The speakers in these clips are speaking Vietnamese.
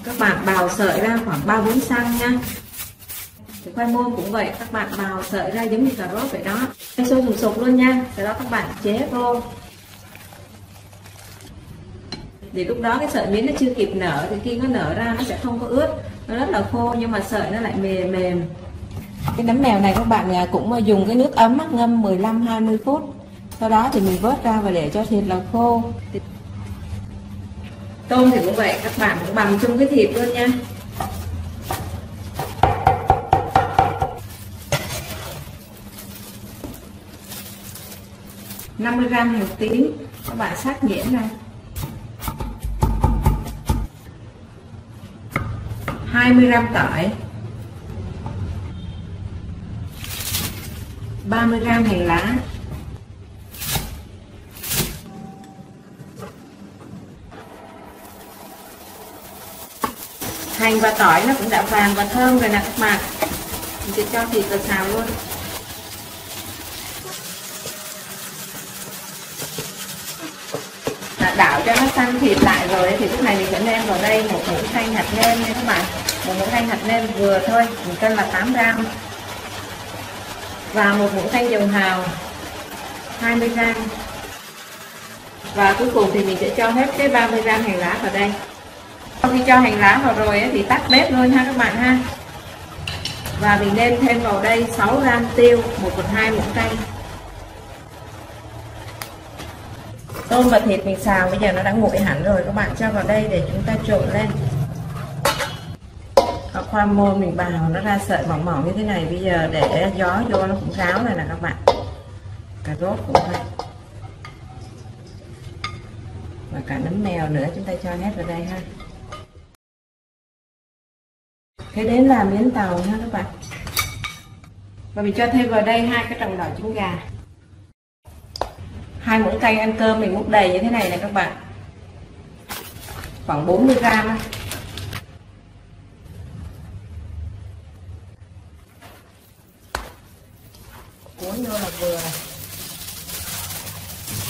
Các bạn bào sợi ra khoảng 3-4 cm nha. Khoai môn cũng vậy, các bạn bào sợi ra giống như cà rốt vậy đó. Sôi sùng sục luôn nha. Sau đó các bạn chế vô. Thì lúc đó cái sợi miến nó chưa kịp nở, thì khi nó nở ra nó sẽ không có ướt, nó rất là khô nhưng mà sợi nó lại mềm. Cái nấm mèo này các bạn cũng dùng cái nước ấm ngâm 15-20 phút. Sau đó thì mình vớt ra và để cho thịt là khô. Tôm thì cũng vậy, các bạn cũng bằm chung cái thịt luôn nha. $50 hành tím, các bạn sắc nhuyễn ra. 20 g tỏi, 30 g hành lá, hành và tỏi nó cũng đã vàng và thơm rồi nè các bạn. Mình sẽ cho thịt vào xào luôn. Đảo cho nó săn thịt lại rồi thì lúc này mình sẽ nêm vào đây một muỗng canh hạt nêm nha các bạn. Một muỗng canh hạt nêm vừa thôi, mình cân là 8 g. Và một muỗng canh dầu hào 20 g. Và cuối cùng thì mình sẽ cho hết cái 30 g hành lá vào đây. Sau khi cho hành lá vào rồi thì tắt bếp luôn ha các bạn ha. Và mình nêm thêm vào đây 6 g tiêu, 1/2 muỗng canh. Tôm và thịt mình xào bây giờ nó đã nguội hẳn rồi, các bạn cho vào đây để chúng ta trộn lên. Khoai môn mình bào nó ra sợi mỏng mỏng như thế này, bây giờ để gió vô nó cũng ráo này nè các bạn. Cà rốt cũng vậy. Và cả nấm mèo nữa chúng ta cho hết vào đây ha. Thế đến là miến tàu ha các bạn. Và mình cho thêm vào đây 2 cái tròng đỏ trứng gà. 2 muỗng canh ăn cơm mình múc đầy như thế này nè các bạn. Khoảng 40 g. Cuốn vô là vừa này.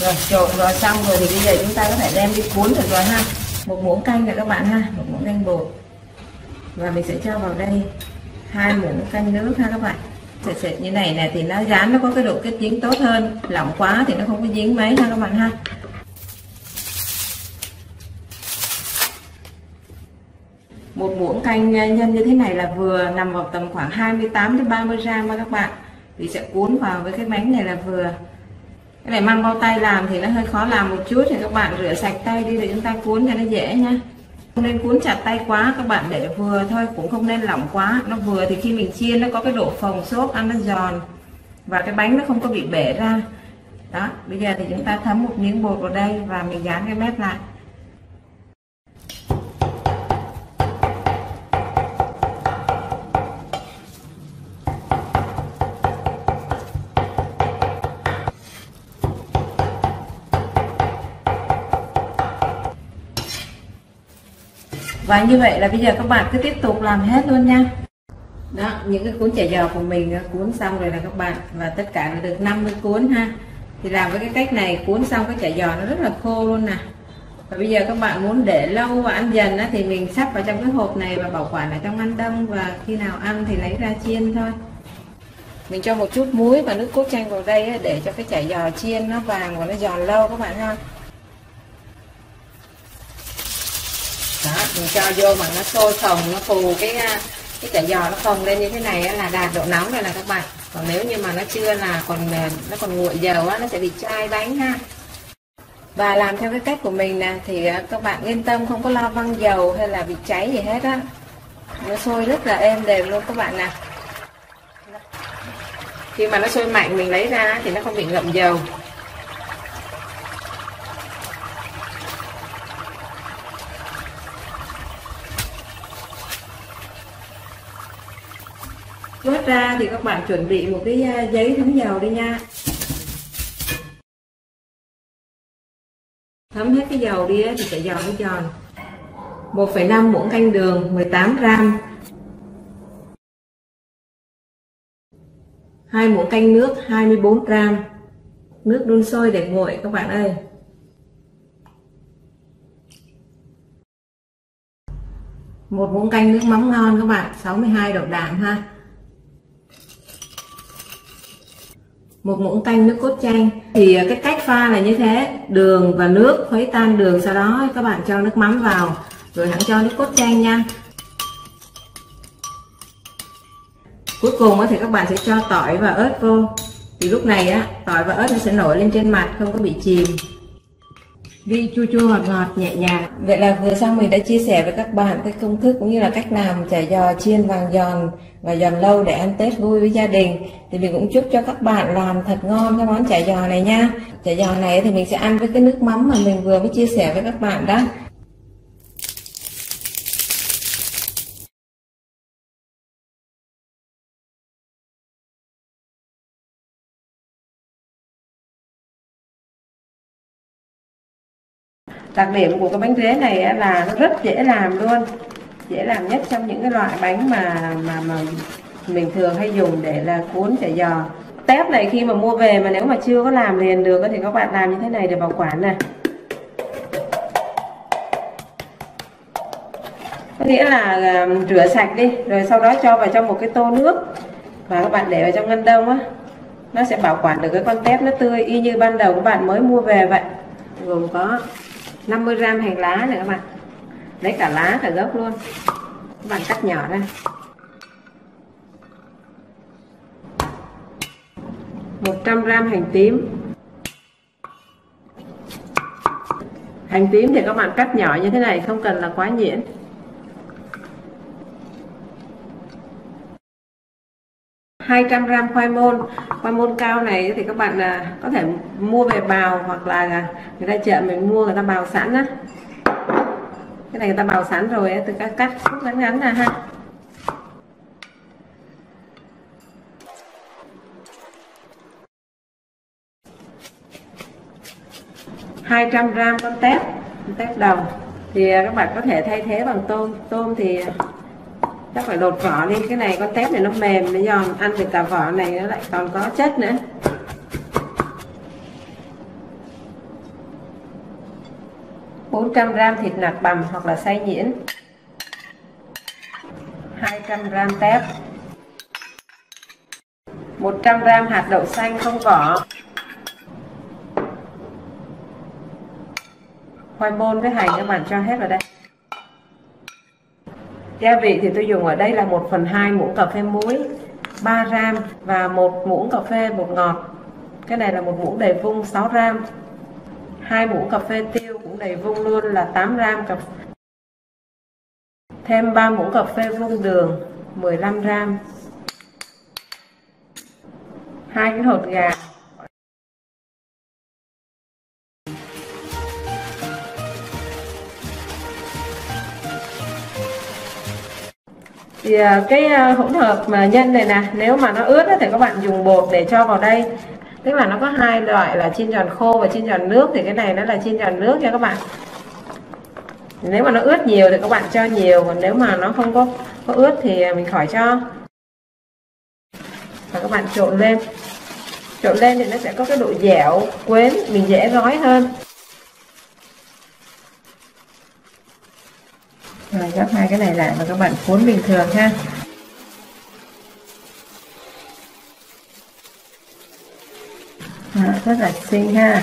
Rồi trộn rồi xong rồi thì bây giờ chúng ta có thể đem đi cuốn được rồi ha. Một muỗng canh này các bạn ha, một muỗng canh bột. Và mình sẽ cho vào đây 2 muỗng canh nước ha các bạn. Sệt như này nè thì nó rán, nó có cái độ kết dính tốt hơn. Lỏng quá thì nó không có dính mấy ha các bạn ha. Một muỗng canh nhân như thế này là vừa, nằm vào tầm khoảng 28-30 g các bạn. Thì sẽ cuốn vào với cái bánh này là vừa. Cái này mang bao tay làm thì nó hơi khó làm một chút, thì các bạn rửa sạch tay đi để chúng ta cuốn cho nó dễ nha. Không nên cuốn chặt tay quá, các bạn để vừa thôi, cũng không nên lỏng quá. Nó vừa thì khi mình chiên nó có cái độ phồng xốp, ăn nó giòn và cái bánh nó không có bị bể ra. Đó, bây giờ thì chúng ta thấm một miếng bột vào đây và mình dán cái mép lại. Và như vậy là bây giờ các bạn cứ tiếp tục làm hết luôn nha. Đó, những cái cuốn chả giò của mình cuốn xong rồi là các bạn. Và tất cả là được 50 cuốn ha. Thì làm với cái cách này, cuốn xong cái chả giò nó rất là khô luôn nè. Và bây giờ các bạn muốn để lâu và ăn dần thì mình sắp vào trong cái hộp này và bảo quản ở trong ngăn đông. Và khi nào ăn thì lấy ra chiên thôi. Mình cho một chút muối và nước cốt chanh vào đây để cho cái chả giò chiên nó vàng và nó giòn lâu các bạn ha. Đó, mình cho vô mà nó sôi phồng, nó phù cái chả giò nó phồng lên như thế này là đạt độ nóng rồi nè các bạn. Còn nếu như mà nó chưa là nó còn nguội dầu nó sẽ bị chai bánh ha. Và làm theo cái cách của mình nè thì các bạn yên tâm, không có lo văng dầu hay là bị cháy gì hết á. Nó sôi rất là êm đềm luôn các bạn nè. Khi mà nó sôi mạnh mình lấy ra thì nó không bị ngậm dầu. Vớt ra thì các bạn chuẩn bị một cái giấy thấm dầu đi nha. Thấm hết cái dầu đi thì chả giò nó giòn. 1,5 muỗng canh đường 18 g. 2 muỗng canh nước 24 g. Nước đun sôi để nguội các bạn ơi. Một muỗng canh nước mắm ngon các bạn, 62 độ đạm ha. Một muỗng canh nước cốt chanh. Thì cái cách pha là như thế, đường và nước khuấy tan đường, sau đó các bạn cho nước mắm vào rồi hãng cho nước cốt chanh nha. Cuối cùng thì các bạn sẽ cho tỏi và ớt vô. Thì lúc này tỏi và ớt nó sẽ nổi lên trên mặt, không có bị chìm. Vị chua chua ngọt ngọt nhẹ nhàng. Vậy là vừa xong mình đã chia sẻ với các bạn cái công thức cũng như là cách làm chả giò chiên vàng giòn và giòn lâu để ăn Tết vui với gia đình. Thì mình cũng chúc cho các bạn làm thật ngon cái món chả giò này nha. Chả giò này thì mình sẽ ăn với cái nước mắm mà mình vừa mới chia sẻ với các bạn đó. Đặc điểm của cái bánh rế này là nó rất dễ làm luôn, dễ làm nhất trong những cái loại bánh mà mình thường hay dùng để là cuốn chả giò. Tép này khi mà mua về mà nếu mà chưa có làm liền được thì các bạn làm như thế này để bảo quản này. Có nghĩa là rửa sạch đi, rồi sau đó cho vào trong một cái tô nước và các bạn để vào trong ngăn đông á, nó sẽ bảo quản được cái con tép nó tươi y như ban đầu các bạn mới mua về vậy. Gồm có 50g hành lá này các bạn, lấy cả lá cả gốc luôn, các bạn cắt nhỏ ra. 100g hành tím. Hành tím thì các bạn cắt nhỏ như thế này, không cần là quá nhuyễn. 200g khoai môn cao này thì các bạn có thể mua về bào, hoặc là người ta chợ mình mua người ta bào sẵn á. Cái này người ta bào sẵn rồi, từ cắt khúc ngắn ngắn ra ha. hai trăm g con tép đồng thì các bạn có thể thay thế bằng tôm thì chắc phải lột vỏ đi. Cái này con tép này nó mềm, nó giòn, ăn thì cả vỏ này nó lại còn có chất nữa. Bốn 400g thịt nạc bằm hoặc là xay nhuyễn, 200g tép, 100g hạt đậu xanh không vỏ, khoai môn với hành các bạn cho hết vào đây. Gia vị thì tôi dùng ở đây là 1/2 muỗng cà phê muối, 3g và 1 muỗng cà phê bột ngọt. Cái này là 1 muỗng đầy vung 6g, 2 muỗng cà phê tiêu cũng đầy vung luôn là 8g cà phê. Thêm 3 muỗng cà phê vung đường 15g, 2 cái hột gà, thì cái hỗn hợp mà nhân này nè, nếu mà nó ướt thì các bạn dùng bột để cho vào đây. Tức là nó có hai loại là chiên giòn khô và chiên giòn nước, thì cái này nó là chiên giòn nước nha các bạn. Nếu mà nó ướt nhiều thì các bạn cho nhiều, còn nếu mà nó không có ướt thì mình khỏi cho. Và các bạn trộn lên thì nó sẽ có cái độ dẻo quến, mình dễ gói hơn. Rồi gấp hai cái này lại và các bạn cuốn bình thường ha. Rất là xinh ha.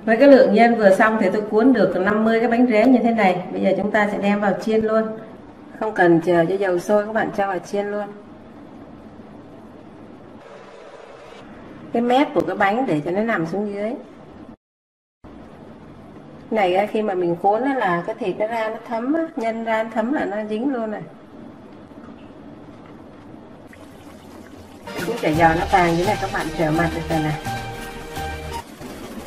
Với cái lượng nhân vừa xong thì tôi cuốn được 50 cái bánh rế như thế này. Bây giờ chúng ta sẽ đem vào chiên luôn. Không cần chờ cho dầu sôi, các bạn cho vào chiên luôn. Cái mép của cái bánh để cho nó nằm xuống dưới. Cái này khi mà mình cuốn là cái thịt nó ra nó thấm, nhân ra nó thấm là nó dính luôn này. Cái chả giò nó vàng như này, các bạn trở mặt được rồi này.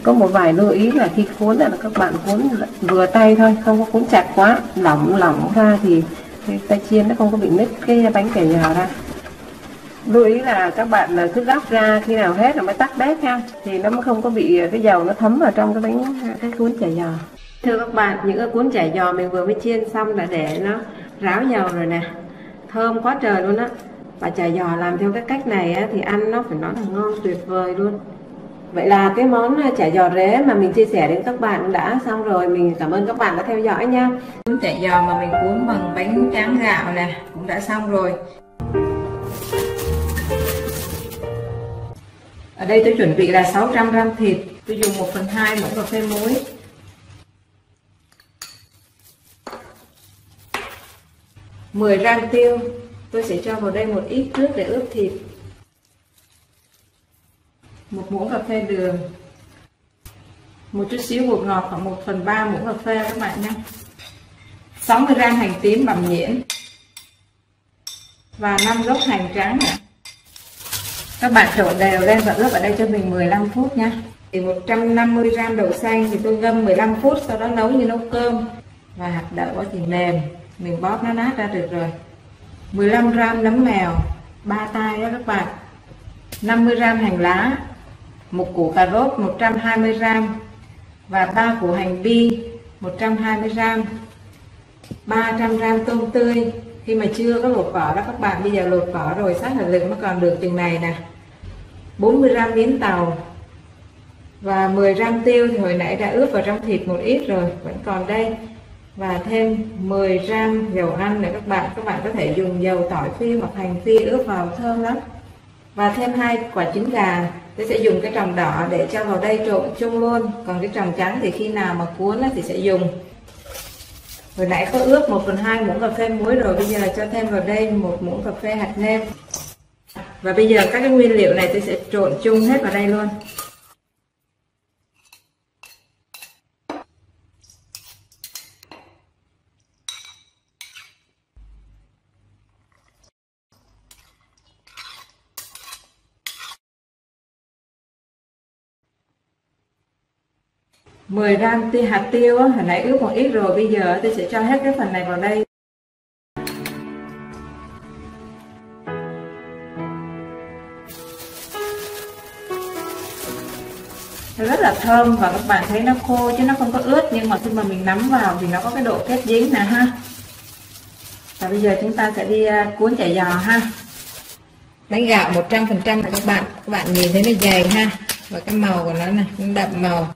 Có một vài lưu ý là khi cuốn là các bạn cuốn vừa tay thôi, không có cuốn chặt quá, lỏng ra thì cái tay chiên nó không có bị nứt cái bánh chả giò ra. Lưu ý là các bạn là cứ gắp ra khi nào hết rồi mới tắt bếp ha, thì nó mới không có bị cái dầu nó thấm vào trong cái bánh, cái cuốn chả giò. Thưa các bạn, những cái cuốn chả giò mình vừa mới chiên xong đã để nó ráo dầu rồi nè, thơm quá trời luôn á. Và chả giò làm theo cái cách này á, thì ăn nó phải nói là ngon tuyệt vời luôn. Vậy là cái món chả giò rế mà mình chia sẻ đến các bạn đã xong rồi. Mình cảm ơn các bạn đã theo dõi nha. Cuốn chả giò mà mình cuốn bằng bánh tráng gạo nè cũng đã xong rồi. Ở đây tôi chuẩn bị là 600g thịt, tôi dùng 1/2 muỗng cà phê muối, 10g tiêu, tôi sẽ cho vào đây một ít nước để ướp thịt, 1 muỗng cà phê đường, một chút xíu bột ngọt khoảng 1/3 muỗng cà phê các bạn nhé, 60g hành tím bằm nhuyễn và 5 gốc hành trắng nữa. Các bạn trộn đều lên và ướp ở đây cho mình 15 phút nha. Thì 150g đậu xanh thì tôi ngâm 15 phút, sau đó nấu như nấu cơm. Và hạt đậu thì mềm, mình bóp nó nát ra được rồi. 15g nấm mèo 3 tay đó các bạn, 50g hành lá, một củ cà rốt 120g và 3 củ hành bi 120g, 300g tôm tươi khi mà chưa có lột vỏ đó các bạn, bây giờ lột vỏ rồi sát hạt lựu nó còn được chừng này nè, 40g miến tàu và 10g tiêu thì hồi nãy đã ướp vào trong thịt một ít rồi vẫn còn đây, và thêm 10g dầu ăn nữa các bạn có thể dùng dầu tỏi phi hoặc hành phi ướp vào thơm lắm, và thêm 2 quả trứng gà. Tôi sẽ dùng cái tròng đỏ để cho vào đây trộn chung luôn, còn cái tròng trắng thì khi nào mà cuốn thì sẽ dùng. Hồi nãy có ướp 1/2 muỗng cà phê muối rồi, bây giờ là cho thêm vào đây 1 muỗng cà phê hạt nêm. Và bây giờ các cái nguyên liệu này tôi sẽ trộn chung hết vào đây luôn. Mười gram hạt tiêu hồi nãy ướp một ít rồi, bây giờ tôi sẽ cho hết cái phần này vào đây. Nó rất là thơm và các bạn thấy nó khô chứ nó không có ướt, nhưng mà khi mà mình nắm vào thì nó có cái độ kết dính nè ha. Và bây giờ chúng ta sẽ đi cuốn chả giò ha. Bánh gạo 100% là các bạn nhìn thấy nó dày ha, và cái màu của nó này nó đậm màu.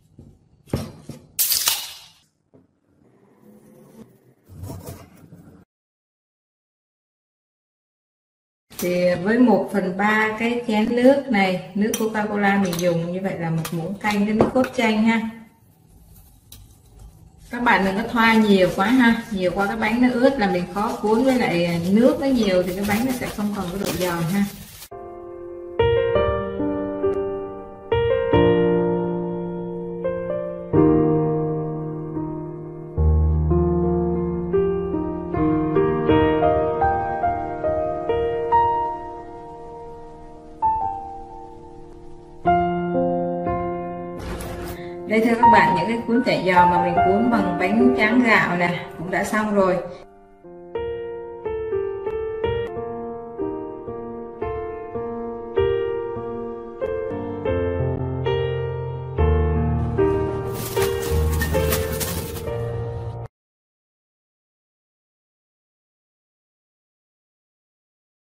Thì với 1/3 cái chén nước này, nước Coca-Cola mình dùng như vậy là 1 muỗng canh cái nước cốt chanh ha. Các bạn đừng có thoa nhiều quá ha, nhiều quá cái bánh nó ướt là mình khó cuốn, với lại nước nó nhiều thì cái bánh nó sẽ không còn cái độ giòn ha. Đây thưa các bạn, những cái cuốn chả giò mà mình cuốn bằng bánh tráng gạo nè cũng đã xong rồi.